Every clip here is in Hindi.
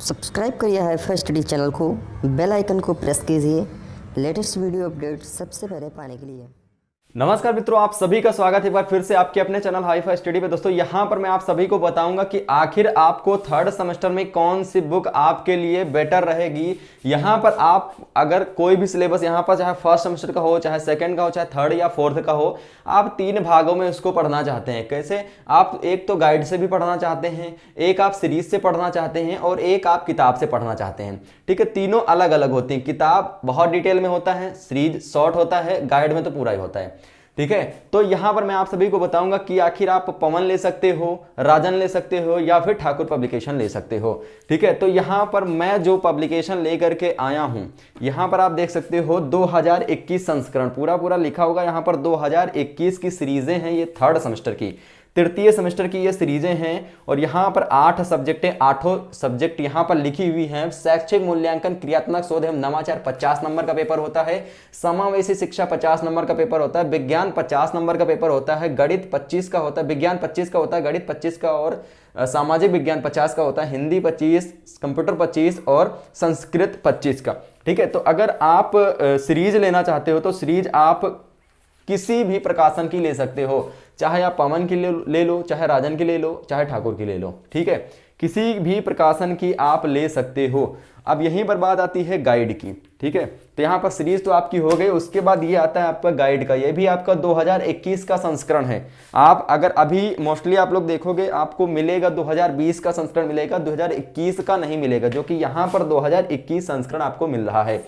सब्सक्राइब करिए हाईफाई स्टडी चैनल को, बेल आइकन को प्रेस कीजिए लेटेस्ट वीडियो अपडेट सबसे पहले पाने के लिए। नमस्कार मित्रों, आप सभी का स्वागत है एक बार फिर से आपके अपने चैनल हाईफाई स्टडी पे। दोस्तों यहाँ पर मैं आप सभी को बताऊंगा कि आखिर आपको थर्ड सेमेस्टर में कौन सी बुक आपके लिए बेटर रहेगी। यहाँ पर आप अगर कोई भी सिलेबस यहाँ पर चाहे फर्स्ट सेमेस्टर का हो, चाहे सेकंड का हो, चाहे थर्ड या फोर्थ का हो, आप 3 भागों में उसको पढ़ना चाहते हैं। कैसे? आप एक तो गाइड से भी पढ़ना चाहते हैं, एक आप सीरीज से पढ़ना चाहते हैं और एक आप किताब से पढ़ना चाहते हैं। ठीक है, तीनों अलग अलग होती हैं। किताब बहुत डिटेल में होता है, सीरीज शॉर्ट होता है, गाइड में तो पूरा ही होता है। ठीक है, तो यहां पर मैं आप सभी को बताऊंगा कि आखिर आप पवन ले सकते हो, राजन ले सकते हो या फिर ठाकुर पब्लिकेशन ले सकते हो। ठीक है, तो यहां पर मैं जो पब्लिकेशन लेकर के आया हूं, यहां पर आप देख सकते हो 2021 संस्करण पूरा लिखा होगा। यहां पर 2021 की सीरीजें हैं, ये थर्ड सेमेस्टर की, तृतीय सेमेस्टर की ये सीरीजें हैं और यहाँ पर 8 सब्जेक्ट हैं। 8 सब्जेक्ट यहाँ पर लिखी हुई हैं। शैक्षिक मूल्यांकन, क्रियात्मक शोध एवं नवाचार 50 नंबर का पेपर होता है, समावेशी शिक्षा 50 नंबर का पेपर होता है, विज्ञान 50 नंबर का पेपर होता है, गणित 25 का होता है, विज्ञान 25 का होता है, गणित 25 का और सामाजिक विज्ञान 50 का होता है, हिंदी 25, कंप्यूटर 25 और संस्कृत 25 का। ठीक है, तो अगर आप सीरीज लेना चाहते हो तो सीरीज आप किसी भी प्रकाशन की ले सकते हो, चाहे आप पवन की ले लो, चाहे राजन की ले लो, चाहे ठाकुर की ले लो। ठीक है, किसी भी प्रकाशन की आप ले सकते हो। अब यहीं पर बात आती है गाइड की। ठीक है, तो यहाँ पर सीरीज तो आपकी हो गई, उसके बाद ये आता है आपका गाइड का। ये भी आपका 2021 का संस्करण है। आप अगर अभी मोस्टली आप लोग देखोगे आपको मिलेगा 2020 का संस्करण मिलेगा, 2021 का नहीं मिलेगा, जो कि यहाँ पर 2021 संस्करण आपको मिल रहा है।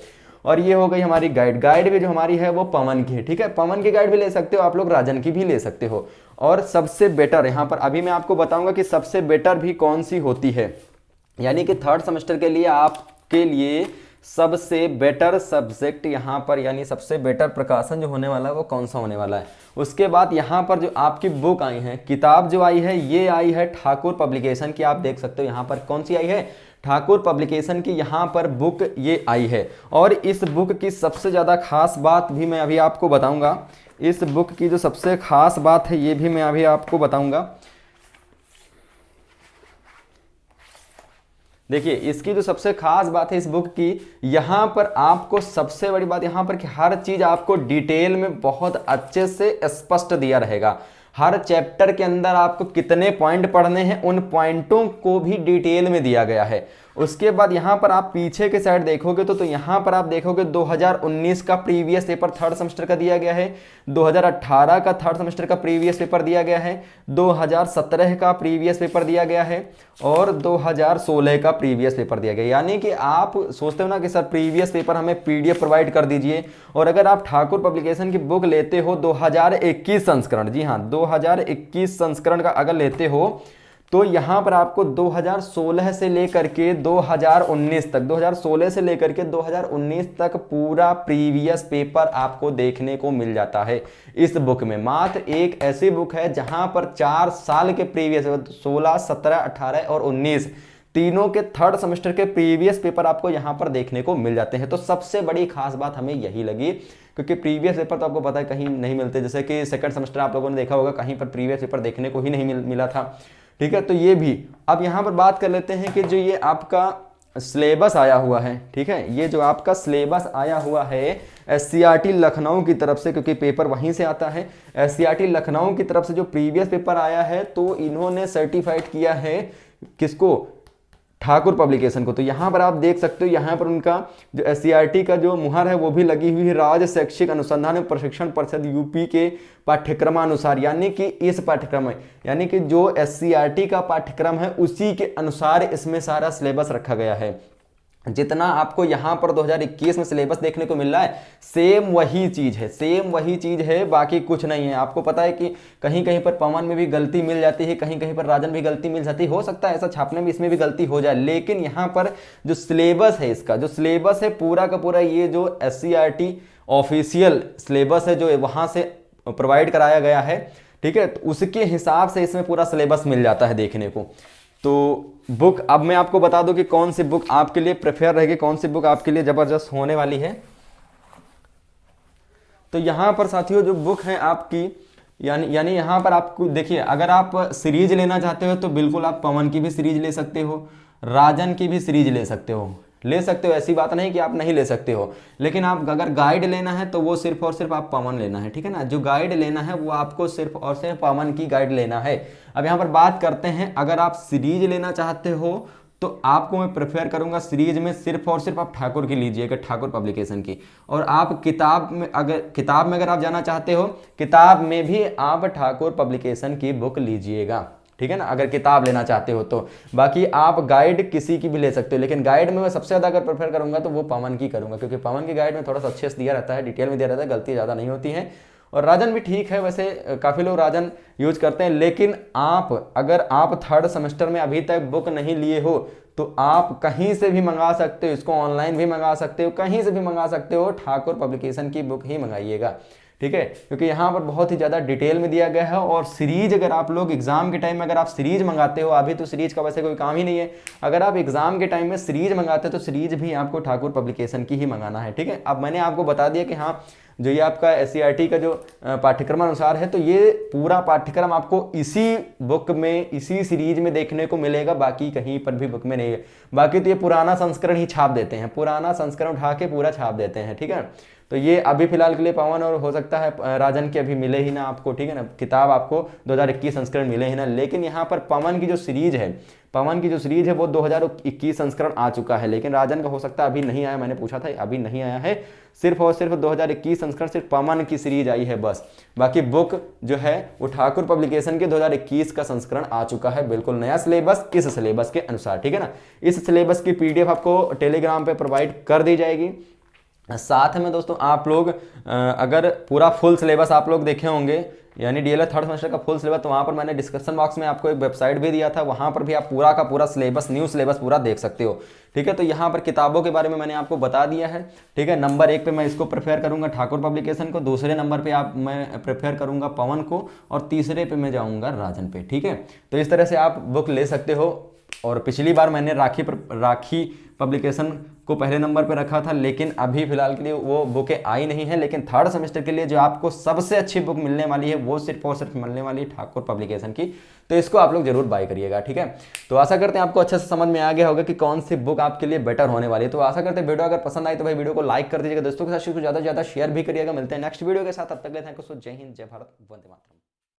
और ये हो गई हमारी गाइड भी जो हमारी है वो पवन की है। ठीक है, पवन की गाइड भी ले सकते हो आप लोग, राजन की भी ले सकते हो। और सबसे बेटर यहाँ पर अभी मैं आपको बताऊंगा कि सबसे बेटर भी कौन सी होती है, यानी कि थर्ड सेमेस्टर के लिए आपके लिए सबसे बेटर सब्जेक्ट यहाँ पर, यानी सबसे बेटर प्रकाशन जो होने वाला है वो कौन सा होने वाला है। उसके बाद यहाँ पर जो आपकी बुक आई है, किताब जो आई है, ये आई है ठाकुर पब्लिकेशन की। आप देख सकते हो यहाँ पर कौन सी आई है, ठाकुर पब्लिकेशन की यहाँ पर बुक ये आई है। और इस बुक की सबसे ज़्यादा खास बात भी मैं अभी आपको बताऊंगा। इस बुक की जो सबसे खास बात है ये भी मैं अभी आपको बताऊंगा। देखिए, इसकी जो सबसे खास बात है इस बुक की, यहाँ पर आपको सबसे बड़ी बात यहाँ पर कि हर चीज़ आपको डिटेल में बहुत अच्छे से स्पष्ट दिया रहेगा। हर चैप्टर के अंदर आपको कितने पॉइंट पढ़ने हैं उन पॉइंटों को भी डिटेल में दिया गया है। उसके बाद यहाँ पर आप पीछे के साइड देखोगे तो यहाँ पर आप देखोगे 2019 का प्रीवियस पेपर थर्ड सेमेस्टर का दिया गया है, 2018 का थर्ड सेमेस्टर का प्रीवियस पेपर दिया गया है, 2017 का प्रीवियस पेपर दिया गया है और 2016 का प्रीवियस पेपर दिया गया। यानी कि आप सोचते हो ना कि सर प्रीवियस पेपर हमें PDF प्रोवाइड कर दीजिए, और अगर आप ठाकुर पब्लिकेशन की बुक लेते हो 2021 संस्करण, जी हाँ 2021 संस्करण का अगर लेते हो तो यहाँ पर आपको 2016 से लेकर के 2019 तक, 2016 से लेकर के 2019 तक पूरा प्रीवियस पेपर आपको देखने को मिल जाता है इस बुक में। मात्र एक ऐसी बुक है जहाँ पर 4 साल के प्रीवियस 16, 17, 18 और 19 तीनों के थर्ड सेमेस्टर के प्रीवियस पेपर आपको यहाँ पर देखने को मिल जाते हैं। तो सबसे बड़ी खास बात हमें यही लगी, क्योंकि प्रीवियस पेपर तो आपको पता है कहीं नहीं मिलते। जैसे कि सेकंड सेमेस्टर आप लोगों ने देखा होगा, कहीं पर प्रीवियस पेपर देखने को ही नहीं मिला था। ठीक है, तो ये भी अब यहाँ पर बात कर लेते हैं कि जो ये आपका सिलेबस आया हुआ है, ठीक है, ये जो आपका सिलेबस आया हुआ है SCERT लखनऊ की तरफ से, क्योंकि पेपर वहीं से आता है, SCERT लखनऊ की तरफ से जो प्रीवियस पेपर आया है तो इन्होंने सर्टिफाइड किया है किसको, ठाकुर पब्लिकेशन को। तो यहाँ पर आप देख सकते हो, यहाँ पर उनका जो SCERT का जो मुहर है वो भी लगी हुई है, राज्य शैक्षिक अनुसंधान एवं प्रशिक्षण परिषद UP के पाठ्यक्रमानुसार। यानी कि इस पाठ्यक्रम में, यानी कि जो SCERT का पाठ्यक्रम है उसी के अनुसार इसमें सारा सिलेबस रखा गया है। जितना आपको यहाँ पर 2021 में सिलेबस देखने को मिल रहा है सेम वही चीज़ है, सेम वही चीज़ है, बाकी कुछ नहीं है। आपको पता है कि कहीं कहीं पर पवन में भी गलती मिल जाती है, कहीं कहीं पर राजन भी गलती मिल जाती है, हो सकता है ऐसा छापने में इसमें भी गलती हो जाए, लेकिन यहाँ पर जो सिलेबस है, इसका जो सिलेबस है पूरा का पूरा, ये जो SCERT ऑफिशियल सिलेबस है जो वहाँ से प्रोवाइड कराया गया है, ठीक है, तो उसके हिसाब से इसमें पूरा सिलेबस मिल जाता है देखने को। तो बुक अब मैं आपको बता दूं कि कौन सी बुक आपके लिए प्रेफर रहेगी, कौन सी बुक आपके लिए ज़बरदस्त होने वाली है। तो यहाँ पर साथियों जो बुक है आपकी, यानी यहाँ पर आपको देखिए, अगर आप सीरीज लेना चाहते हो तो बिल्कुल आप पवन की भी सीरीज ले सकते हो, राजन की भी सीरीज ले सकते हो, ऐसी बात नहीं कि आप नहीं ले सकते हो। लेकिन आप अगर गाइड लेना है तो वो सिर्फ और सिर्फ आप पवन लेना है, ठीक है ना। जो गाइड लेना है वो आपको सिर्फ और सिर्फ पवन की गाइड लेना है। अब यहाँ पर बात करते हैं, अगर आप सीरीज लेना चाहते हो तो आपको मैं प्रेफर करूंगा सीरीज में सिर्फ और सिर्फ आप ठाकुर की लीजिएगा, ठाकुर पब्लिकेशन की। और आप किताब में अगर आप जाना चाहते हो, किताब में भी आप ठाकुर पब्लिकेशन की बुक लीजिएगा, ठीक है ना, अगर किताब लेना चाहते हो तो। बाकी आप गाइड किसी की भी ले सकते हो, लेकिन गाइड में मैं सबसे ज़्यादा अगर प्रेफर करूंगा तो वो पवन की करूंगा, क्योंकि पवन की गाइड में थोड़ा सा अच्छे से दिया रहता है, डिटेल में दिया रहता है, गलती ज़्यादा नहीं होती है। और राजन भी ठीक है, वैसे काफ़ी लोग राजन यूज करते हैं। लेकिन अगर आप थर्ड सेमेस्टर में अभी तक बुक नहीं लिए हो तो आप कहीं से भी मंगा सकते हो, इसको ऑनलाइन भी मंगा सकते हो, कहीं से भी मंगा सकते हो, ठाकुर पब्लिकेशन की बुक ही मंगाइएगा, ठीक है। क्योंकि यहाँ पर बहुत ही ज़्यादा डिटेल में दिया गया है। और सीरीज अगर आप लोग एग्जाम के टाइम में अगर आप सीरीज मंगाते हो, अभी तो सीरीज का वैसे कोई काम ही नहीं है, अगर आप एग्जाम के टाइम में सीरीज मंगाते हो तो सीरीज भी आपको ठाकुर पब्लिकेशन की ही मंगाना है, ठीक है। अब मैंने आपको बता दिया कि हाँ, जो ये आपका SCERT का जो पाठ्यक्रम अनुसार है, तो ये पूरा पाठ्यक्रम आपको इसी बुक में, इसी सीरीज में देखने को मिलेगा, बाकी कहीं पर भी बुक में नहीं है। बाकी तो ये पुराना संस्करण ही छाप देते हैं, पुराना संस्करण उठा के पूरा छाप देते हैं, ठीक है। तो ये अभी फिलहाल के लिए पवन और हो सकता है राजन के अभी मिले ही ना आपको, ठीक है ना, किताब आपको 2021 संस्करण मिले ही ना। लेकिन यहाँ पर पवन की जो सीरीज है वो 2021 संस्करण आ चुका है, लेकिन राजन का हो सकता है अभी नहीं आया, मैंने पूछा था अभी नहीं आया है। सिर्फ और सिर्फ 2021 संस्करण सिर्फ पवन की सीरीज आई है बस। बाकी बुक जो है वो ठाकुर पब्लिकेशन के 2021 का संस्करण आ चुका है, बिल्कुल नया सिलेबस, इस सिलेबस के अनुसार, ठीक है ना। इस सिलेबस की PDF आपको टेलीग्राम पे प्रोवाइड कर दी जाएगी। साथ में दोस्तों आप लोग अगर पूरा फुल सिलेबस आप लोग देखे होंगे, यानी DLED थर्ड सेमेस्टर का फुल सिलेबस, तो वहाँ पर मैंने डिस्क्रिप्शन बॉक्स में आपको एक वेबसाइट भी दिया था, वहाँ पर भी आप पूरा का पूरा सिलेबस, न्यू सिलेबस पूरा देख सकते हो, ठीक है। तो यहाँ पर किताबों के बारे में मैंने आपको बता दिया है, ठीक है। नंबर 1 पे मैं इसको प्रेफर करूँगा ठाकुर पब्लिकेशन को, दूसरे नंबर पर मैं प्रेफर करूँगा पवन को, और तीसरे पे मैं जाऊँगा राजन पे, ठीक है। तो इस तरह से आप बुक ले सकते हो। और पिछली बार मैंने राखी पब्लिकेशन को पहले नंबर पे रखा था, लेकिन अभी फिलहाल के लिए वो बुकें आई नहीं है। लेकिन थर्ड सेमेस्टर के लिए जो आपको सबसे अच्छी बुक मिलने वाली है वो सिर्फ और सिर्फ मिलने वाली है ठाकुर पब्लिकेशन की, तो इसको आप लोग जरूर बाय करिएगा, ठीक है। तो आशा करते हैं आपको अच्छे से समझ में आ गया होगा कि कौन सी बुक आपके लिए बेटर होने वाली है। तो आशा करते हैं वीडियो अगर पसंद आई तो भाई वीडियो को लाइक कर दीजिएगा, दोस्तों के साथ ज़्यादा से ज़्यादा शेयर भी करिएगा। मिलते हैं नेक्स्ट वीडियो के साथ, तब तक के लिए थैंक यू। जय हिंद, जय भारत, वंदे मातरम।